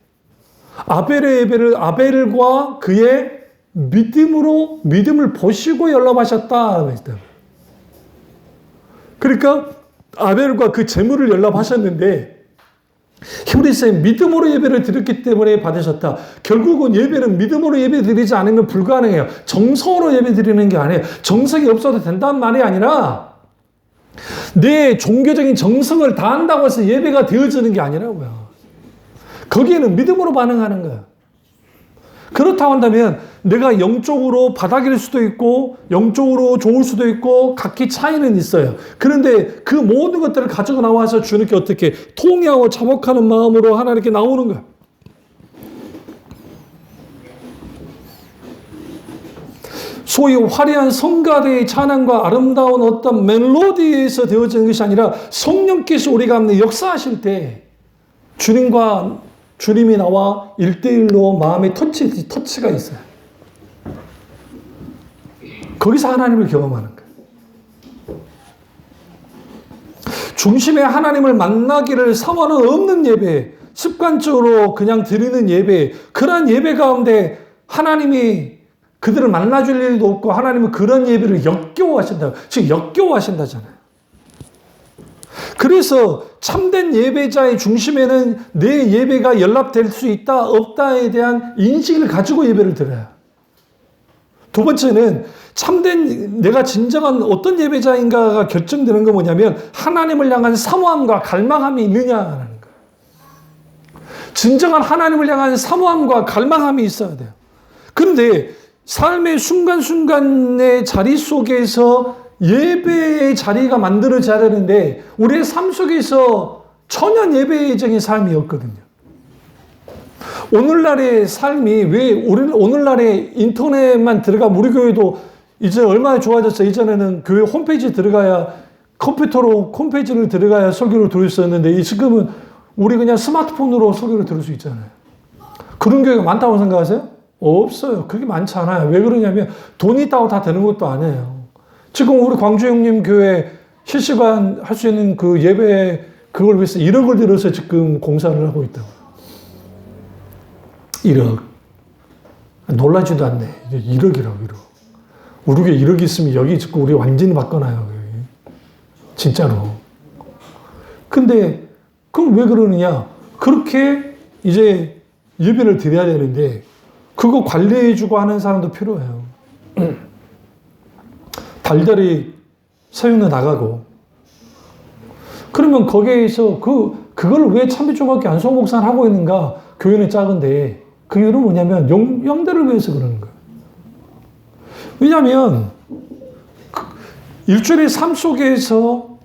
아벨의 예배를 아벨과 그의 믿음을 보시고 연락하셨다. 그러니까 아벨과 그 제물을 연락하셨는데 히브리서에 믿음으로 예배를 드렸기 때문에 받으셨다. 결국은 예배는 믿음으로 예배 드리지 않으면 불가능해요. 정성으로 예배 드리는 게 아니에요. 정성이 없어도 된다는 말이 아니라 내 종교적인 정성을 다한다고 해서 예배가 되어지는 게 아니라고요. 거기에는 믿음으로 반응하는 거예요. 그렇다고 한다면 내가 영적으로 바닥일 수도 있고 영적으로 좋을 수도 있고 각기 차이는 있어요. 그런데 그 모든 것들을 가지고 나와서 주님께 어떻게 통회하고 자복하는 마음으로 하나님께 나오는 거예요. 소위 화려한 성가대의 찬양과 아름다운 어떤 멜로디에서 되어지는 것이 아니라 성령께서 우리 가운데 역사하실 때 주님이 나와 1대1로 마음의 터치가 있어요. 거기서 하나님을 경험하는 거예요. 중심에 하나님을 만나기를 사모는 없는 예배, 습관적으로 그냥 드리는 예배, 그러한 예배 가운데 하나님이 그들을 만나줄 일도 없고 하나님은 그런 예배를 역겨워하신다. 즉 역겨워하신다잖아요. 그래서 참된 예배자의 중심에는 내 예배가 연락될 수 있다 없다에 대한 인식을 가지고 예배를 드려요. 두 번째는 참된 내가 진정한 어떤 예배자인가가 결정되는 건 뭐냐면 하나님을 향한 사모함과 갈망함이 있느냐라는 거예요. 진정한 하나님을 향한 사모함과 갈망함이 있어야 돼요. 그런데 삶의 순간순간의 자리 속에서 예배의 자리가 만들어져야 되는데 우리의 삶 속에서 천연 예배적인 삶이었거든요. 오늘날의 삶이 왜 오늘날의 인터넷만 들어가 우리 교회도 이제 얼마나 좋아졌어요. 이전에는 교회 홈페이지 들어가야 컴퓨터로 홈페이지를 들어가야 설교를 들을 수 있었는데 지금은 우리 그냥 스마트폰으로 설교를 들을 수 있잖아요. 그런 교회가 많다고 생각하세요? 없어요. 그게 많지 않아요. 왜 그러냐면 돈이 있다고 다 되는 것도 아니에요. 지금 우리 광주 형님 교회 실시간 할 수 있는 그 예배 그걸 위해서 1억을 들여서 지금 공사를 하고 있다고. 1억. 놀라지도 않네. 1억이라고 1억. 우리가 1억 있으면 여기 지금 우리 완전히 바꿔놔요. 진짜로. 근데 그럼 왜 그러느냐? 그렇게 이제 예배를 드려야 되는데 그거 관리해주고 하는 사람도 필요해요. 달달이 사용해 나가고. 그러면 거기에서 그걸 왜 참비중학교 안성 목사를 하고 있는가? 교회는 작은데 그 이유는 뭐냐면 영대를 위해서 그러는 거예요. 왜냐하면 일주일의 삶 속에서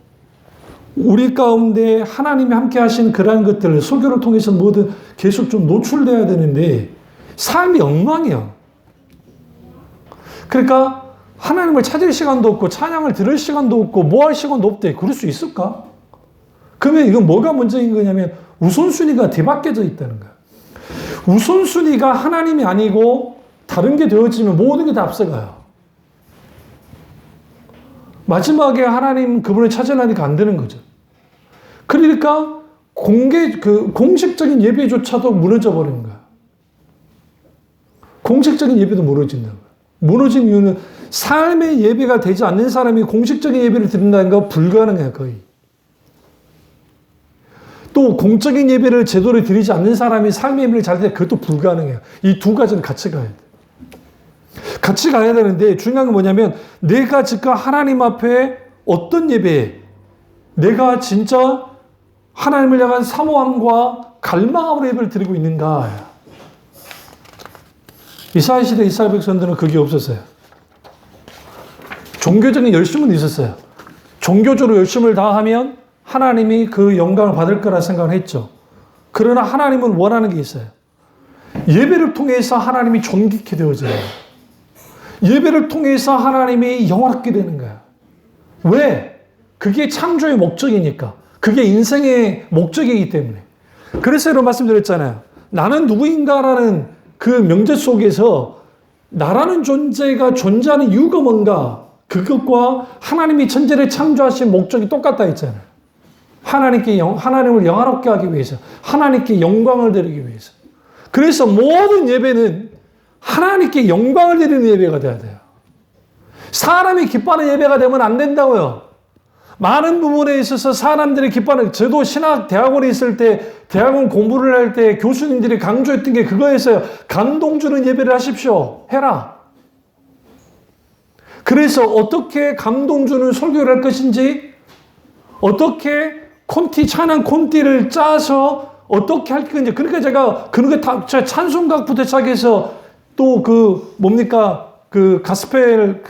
우리 가운데 하나님이 함께 하신 그러한 것들을 설교를 통해서 뭐든 계속 좀 노출돼야 되는데 삶이 엉망이에요. 그러니까 하나님을 찾을 시간도 없고 찬양을 들을 시간도 없고 뭐 할 시간도 없대. 그럴 수 있을까? 그러면 이건 뭐가 문제인 거냐면 우선순위가 뒤바뀌어져 있다는 거야. 우선순위가 하나님이 아니고 다른 게 되어지면 모든 게 다 앞서가요. 마지막에 하나님 그분을 찾으려니까 안 되는 거죠. 그러니까 공식적인 예배조차도 무너져 버리는 거야. 공식적인 예배도 무너진다는 거야. 무너진 이유는 삶의 예배가 되지 않는 사람이 공식적인 예배를 드린다는 건 불가능해요, 거의. 또 공적인 예배를 제대로 드리지 않는 사람이 삶의 예배를 잘 드리면 그것도 불가능해요. 이 두 가지는 같이 가야 돼. 같이 가야 되는데 중요한 건 뭐냐면 내가 지금 하나님 앞에 어떤 예배에 내가 진짜 하나님을 향한 사모함과 갈망함으로 예배를 드리고 있는가? 이스라엘 시대 이스라엘 백성들은 그게 없었어요. 종교적인 열심은 있었어요. 종교적으로 열심을 다하면 하나님이 그 영광을 받을 거라 생각을 했죠. 그러나 하나님은 원하는 게 있어요. 예배를 통해서 하나님이 존귀케 되어져요. 예배를 통해서 하나님이 영화롭게 되는 거야. 왜? 그게 창조의 목적이니까. 그게 인생의 목적이기 때문에. 그래서 이런 말씀드렸잖아요. 나는 누구인가라는 그 명제 속에서 나라는 존재가 존재하는 이유가 뭔가, 그것과 하나님이 천지를 창조하신 목적이 똑같다 했잖아요. 하나님을 영화롭게 하기 위해서, 하나님께 영광을 드리기 위해서. 그래서 모든 예배는 하나님께 영광을 드리는 예배가 돼야 돼요. 사람이 기뻐하는 예배가 되면 안 된다고요. 많은 부분에 있어서 사람들이 기뻐하는, 저도 신학 대학원에 있을 때, 대학원 공부를 할 때 교수님들이 강조했던 게 그거였어요. 감동 주는 예배를 하십시오. 해라. 그래서 어떻게 감동 주는 설교를 할 것인지, 어떻게 찬양 콘티를 짜서 어떻게 할 건지, 그러니까 제가 그런 게 다 찬송가부터 시작해서 또 그 가스펠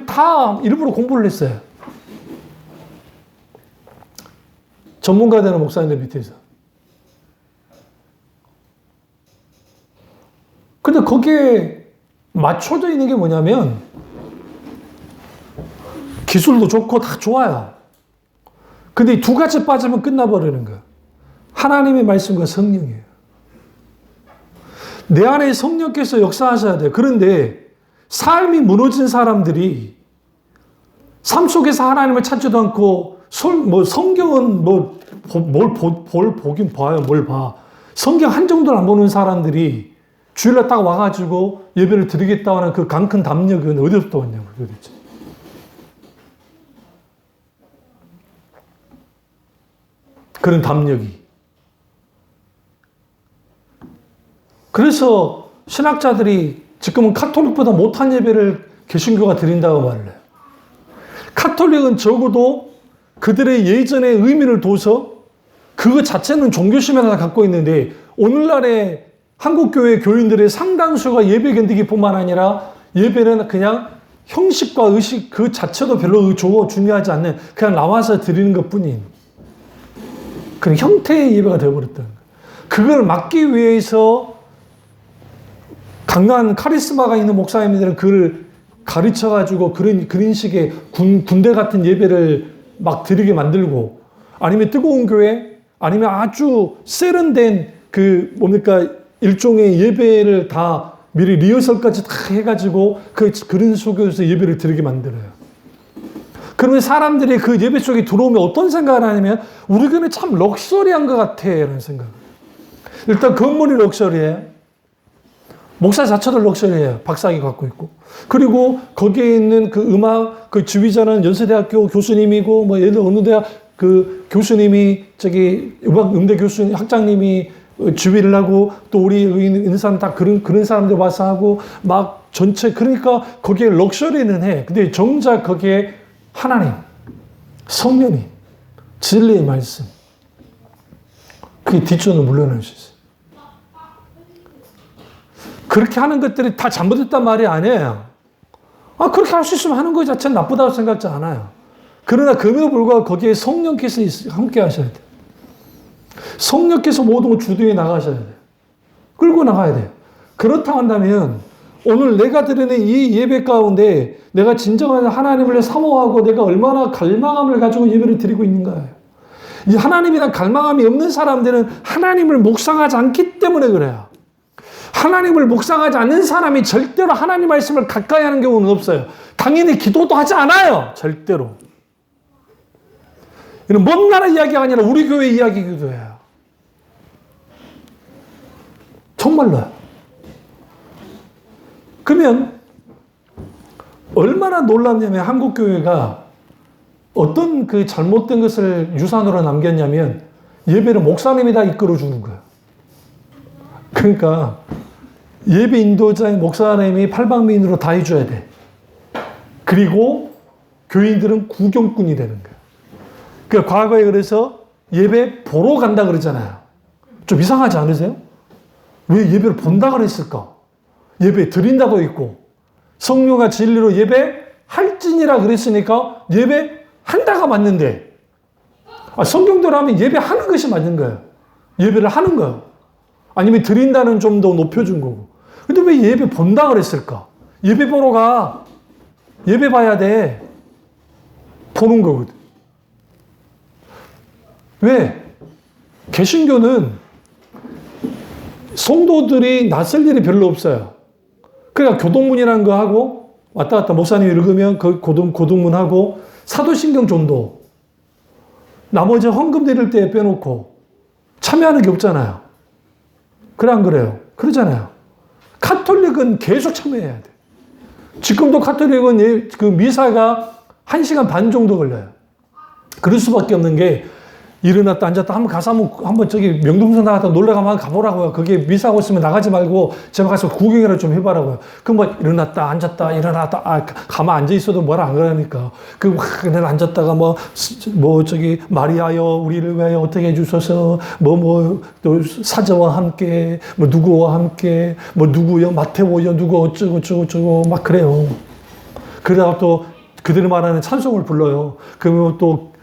다 일부러 공부를 했어요. 전문가 되는 목사님들 밑에서. 근데 거기에 맞춰져 있는 게 뭐냐면 기술도 좋고 다 좋아요. 근데 이 두 가지 빠지면 끝나버리는 거예요. 하나님의 말씀과 성령이에요. 내 안에 성령께서 역사하셔야 돼요. 그런데 삶이 무너진 사람들이 삶 속에서 하나님을 찾지도 않고 성경은 뭘 보긴 봐요. 뭘 봐. 성경 한 정도를 안 보는 사람들이 주일날 딱 와가지고 예배를 드리겠다고 하는 그 강큰 담력은 어디서부터 왔냐고 도대체. 그런 담력이. 그래서 신학자들이 지금은 카톨릭보다 못한 예배를 개신교가 드린다고 말을 해요. 카톨릭은 적어도 그들의 예전의 의미를 둬서 그거 자체는 종교심을 다 갖고 있는데, 오늘날의 한국교회 교인들의 상당수가 예배 견디기뿐만 아니라 예배는 그냥 형식과 의식 그 자체도 별로 중요하지 않는, 그냥 나와서 드리는 것뿐인 그런 형태의 예배가 되어버렸다는 거예요. 그걸 막기 위해서 강한 카리스마가 있는 목사님들은 그걸 가르쳐가지고 그런 식의 군대 같은 예배를 막 드리게 만들고, 아니면 뜨거운 교회, 아니면 아주 세련된 일종의 예배를 다 미리 리허설까지 다 해가지고 그런 속에서 예배를 드리게 만들어요. 그러면 사람들이 그 예배 속에 들어오면 어떤 생각을 하냐면, 우리 교회는 참 럭셔리한 것 같아 라는 생각. 일단 건물이 럭셔리해요. 목사 자체도 럭셔리해요. 박사학위 갖고 있고. 그리고 거기에 있는 그 음악, 그 지휘자는 연세대학교 교수님이고, 예를 들어 어느 대학 그 교수님이 음악 음대 교수님, 학장님이 지휘를 하고, 또 우리 있는 사람 다 그런 사람들 와서 하고, 막 전체, 그러니까 거기에 럭셔리는 해. 근데 정작 거기에 하나님, 성령님, 진리의 말씀, 그게 뒷전으로 물러날 수 있어요. 그렇게 하는 것들이 다 잘못됐단 말이 아니에요. 그렇게 할 수 있으면 하는 것 자체는 나쁘다고 생각하지 않아요. 그러나 그럼에도 불구하고 거기에 성령께서 함께 하셔야 돼요. 성령께서 모든 걸 주도해 나가셔야 돼요. 끌고 나가야 돼요. 그렇다고 한다면 오늘 내가 드리는 이 예배 가운데 내가 진정한 하나님을 사모하고 내가 얼마나 갈망함을 가지고 예배를 드리고 있는가요? 이 하나님에 대한 갈망함이 없는 사람들은 하나님을 묵상하지 않기 때문에 그래요. 하나님을 묵상하지 않는 사람이 절대로 하나님 말씀을 가까이 하는 경우는 없어요. 당연히 기도도 하지 않아요. 절대로. 이런 먼 나라 이야기가 아니라 우리 교회 이야기이기도 해요. 정말로요. 그러면 얼마나 놀랍냐면, 한국 교회가 어떤 그 잘못된 것을 유산으로 남겼냐면, 예배를 목사님이 다 이끌어주는 거예요. 그러니까 예배 인도자인 목사님이 팔방미인으로 다 해줘야 돼. 그리고 교인들은 구경꾼이 되는 거예요. 그러니까 과거에 그래서 예배 보러 간다 그러잖아요. 좀 이상하지 않으세요? 왜 예배를 본다 그랬을까? 예배 드린다고 있고 성령과 진리로 예배 할지니라 그랬으니까 예배 한다가 맞는데 성경대로 하면 예배하는 것이 맞는 거예요. 예배를 하는 거예요. 아니면 드린다는 좀 더 높여준 거고. 근데 왜 예배 본다 그랬을까? 예배 보러 가. 예배 봐야 돼. 보는 거거든. 왜? 개신교는 성도들이 낯설 일이 별로 없어요. 그러니까 교동문이라는 거 하고 왔다 갔다 목사님 읽으면 그 교동문하고 사도신경 전도 나머지 헌금 드릴 때 빼놓고 참여하는 게 없잖아요. 그래 안 그래요? 그러잖아요. 카톨릭은 계속 참여해야 돼. 지금도 카톨릭은 그 미사가 1시간 반 정도 걸려요. 그럴 수밖에 없는 게 일어났다 앉았다 한번 가서 한번 저기 명동선 나갔다 놀러가면 가보라고요. 그게 미사하고 있으면 나가지 말고 제발 가서 구경이라도 좀 해봐라고요. 그럼 뭐 일어났다 앉았다 일어났다 가만 앉아 있어도 뭐라 안 그러니까 그냥 앉았다가 뭐 저기 마리아여 우리를 위하여 어떻게 해주소서 또 사자와 함께 뭐 누구와 함께 뭐 누구요 마테오요 누구 어쩌고 막 그래요. 그러다가 또 그들이 말하는 찬송을 불러요. 그러면 또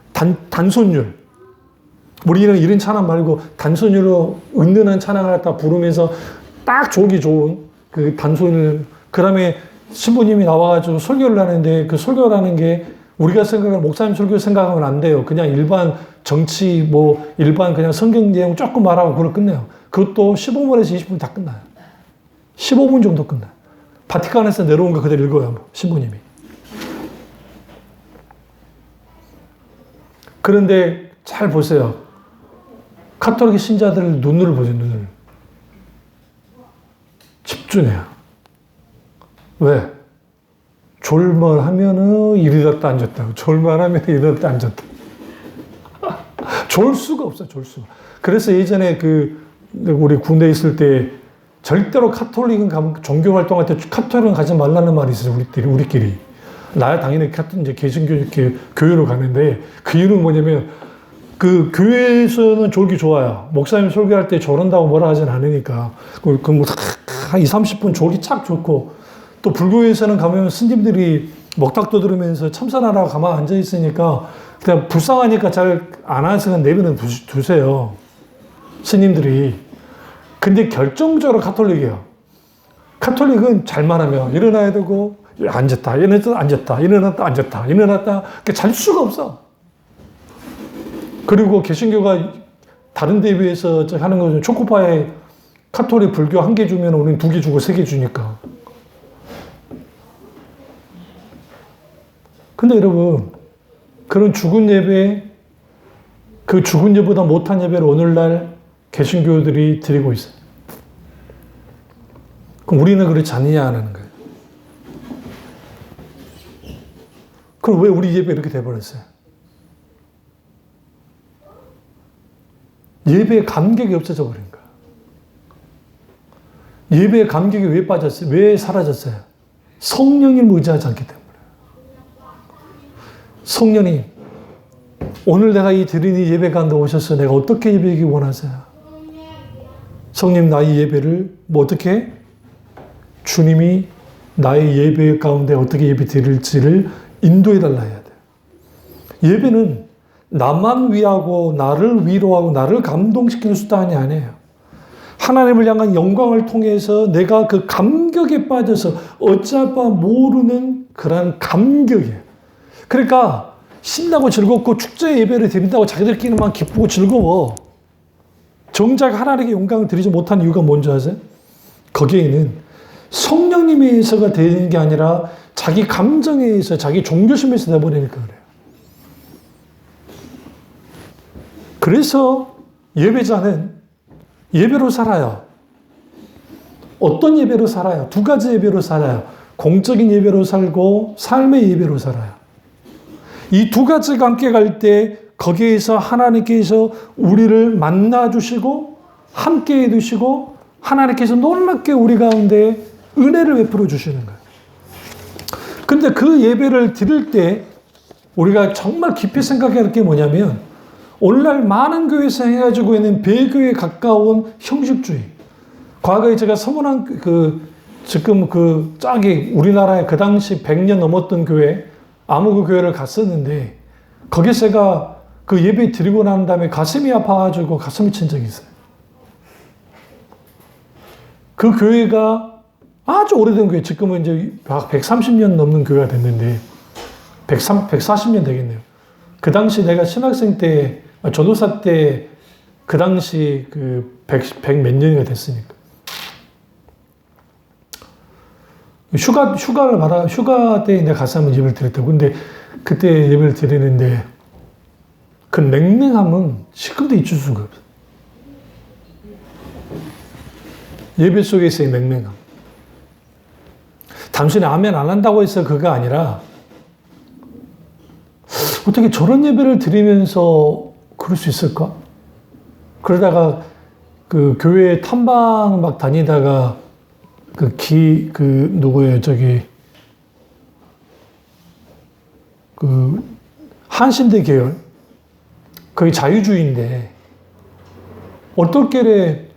단손율 우리는 이런 찬양 말고 단손으로 은은한 찬양을 갖다 부르면서 딱 좋기 좋은 그 단손을 그 다음에 신부님이 나와가지고 설교를 하는데 그 설교라는 게 우리가 생각하는 목사님 설교 생각하면 안 돼요. 그냥 일반 정치 일반 그냥 성경 내용 조금 말하고 그걸 끝내요. 그것도 15분에서 20분 다 끝나요. 15분 정도 끝나요. 바티칸에서 내려온 거 그대로 읽어요. 신부님이. 그런데 잘 보세요. 카톨릭 신자들 눈을 보세요, 눈을. 집중해요. 왜? 졸만하면은 일어났다 앉았다. 졸만하면 일어났다 앉았다. 졸 수가 없어요, 졸 수가. 그래서 예전에 우리 군대에 있을 때 절대로 카톨릭은 종교 활동할 때 카톨릭은 가지 말라는 말이 있어요, 우리끼리. 나야 당연히 이제 개신교 이렇게 교회로 가는데 그 이유는 뭐냐면 그 교회에서는 졸기 좋아요. 목사님 설교할 때 졸은다고 뭐라 하진 않으니까. 한 20-30분 졸기 chắc 좋고 또 불교에서는 가면 스님들이 먹닥도 들으면서 참선하라고 가만히 앉아 있으니까 그냥 불쌍하니까 잘 안 하는 시간 내비는 두세요. 스님들이. 근데 결정적으로 카톨릭이에요. 카톨릭은 잘만 하면 일어나야 되고 앉았다, 일어났다, 앉았다, 일어났다, 앉았다, 일어났다. 잘 수가 없어. 그리고 개신교가 다른 데 비해서 하는 거는 초코파에 카톨릭 불교 1개 주면 우리는 2개 주고 3개 주니까. 근데 여러분, 그런 죽은 예배, 그 죽은 예보다 못한 예배를 오늘날 개신교들이 드리고 있어요. 그럼 우리는 그렇지 않느냐 하는 거예요. 그럼 왜 우리 예배 이렇게 돼버렸어요? 예배의 감격이 없어져 버린 거야. 예배의 감격이 왜 빠졌어요? 왜 사라졌어요? 성령님 의지하지 않기 때문에. 성령님, 오늘 내가 이 드린 이 예배 가운데 오셔서 내가 어떻게 예배하기 원하세요? 성령 나의 예배를 어떻게? 주님이 나의 예배 가운데 어떻게 예배 드릴지를 인도해 달라 해야 돼요. 예배는 나만 위하고 나를 위로하고 나를 감동시키는 수단이 아니에요. 하나님을 향한 영광을 통해서 내가 그 감격에 빠져서 어찌할 바 모르는 그런 감격이에요. 그러니까 신나고 즐겁고 축제 예배를 드린다고 자기들끼리만 기쁘고 즐거워. 정작 하나님께 영광을 드리지 못한 이유가 뭔지 아세요? 거기에는 성령님에 의해서가 되는 게 아니라 자기 감정에 의해서 자기 종교심에 의해서 내버리니까 그래요. 그래서 예배자는 예배로 살아요. 어떤 예배로 살아요? 2가지 예배로 살아요. 공적인 예배로 살고 삶의 예배로 살아요. 이 2가지가 함께 갈 때 거기에서 하나님께서 우리를 만나주시고 함께 해두시고 하나님께서 놀랍게 우리 가운데 은혜를 베풀어 주시는 거예요. 근데 그 예배를 드릴 때 우리가 정말 깊이 생각해야 할 게 뭐냐면 오늘날 많은 교회에서 행해가지고 있는 배교에 가까운 형식주의. 과거에 제가 서문한 지금 짝이 우리나라에 그 당시 100년 넘었던 교회, 아무 교회를 갔었는데 거기서 제가 그 예배 드리고 난 다음에 가슴이 아파가지고 가슴이 친 적이 있어요. 그 교회가 아주 오래된 교회, 지금은 이제 130년 넘는 교회가 됐는데 140년 되겠네요. 그 당시 내가 신학생 때, 전도사 때 그 당시 100 몇 년이가 됐으니까. 휴가 때 내가 가서 한번 예배를 드렸다고. 근데 그때 예배를 드리는데 그 냉랭함은 지금도 잊을 수가 없어요. 예배 속에서의 냉랭함. 단순히 아멘 안 한다고 해서 그거 아니라 어떻게 저런 예배를 드리면서 그럴 수 있을까? 그러다가 그 교회 탐방 막 다니다가 누구예요? 한신대 계열. 거의 자유주의인데 어떻게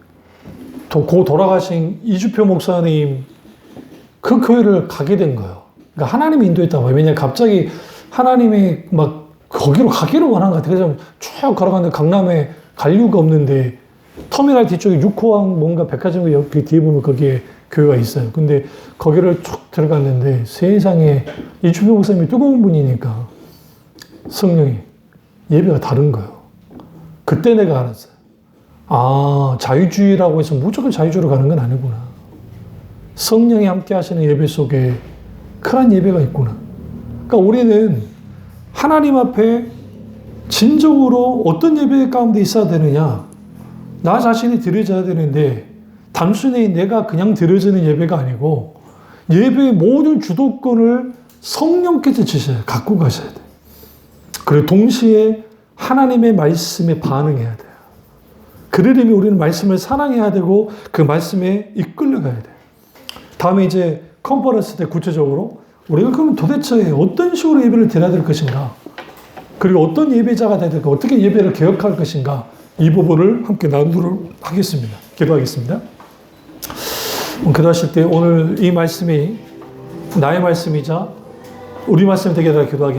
고 돌아가신 이주표 목사님 그 교회를 가게 된 거예요. 그러니까 하나님이 인도했다고. 왜냐면 갑자기 하나님이 막 거기로 가기를 원한 것 같아요. 그래서 쭉 걸어가는데 강남에 갈 이유가 없는데 터미널 뒤쪽에 6호항 뭔가 백화점 옆에 뒤에 보면 거기에 교회가 있어요. 근데 거기를 쭉 들어갔는데 세상에 이주표 목사님이 뜨거운 분이니까 성령이 예배가 다른 거예요. 그때 내가 알았어요. 아, 자유주의라고 해서 무조건 자유주의로 가는 건 아니구나. 성령이 함께 하시는 예배 속에 큰 예배가 있구나. 그러니까 우리는 하나님 앞에 진정으로 어떤 예배 가운데 있어야 되느냐. 나 자신이 드려져야 되는데 단순히 내가 그냥 드려지는 예배가 아니고 예배의 모든 주도권을 성령께서 주셔야 갖고 가셔야 돼요. 그리고 동시에 하나님의 말씀에 반응해야 돼요. 그러려면 우리는 말씀을 사랑해야 되고 그 말씀에 이끌려가야 돼요. 다음에 이제 컨퍼런스 때 구체적으로 우리가 그럼 도대체 어떤 식으로 예배를 드려야 될 것인가? 그리고 어떤 예배자가 돼야 될까? 어떻게 예배를 개혁할 것인가? 이 부분을 함께 나누도록 하겠습니다. 기도하겠습니다. 기도하실 때 오늘 이 말씀이 나의 말씀이자 우리 말씀이 되게 하라 기도하겠습니다.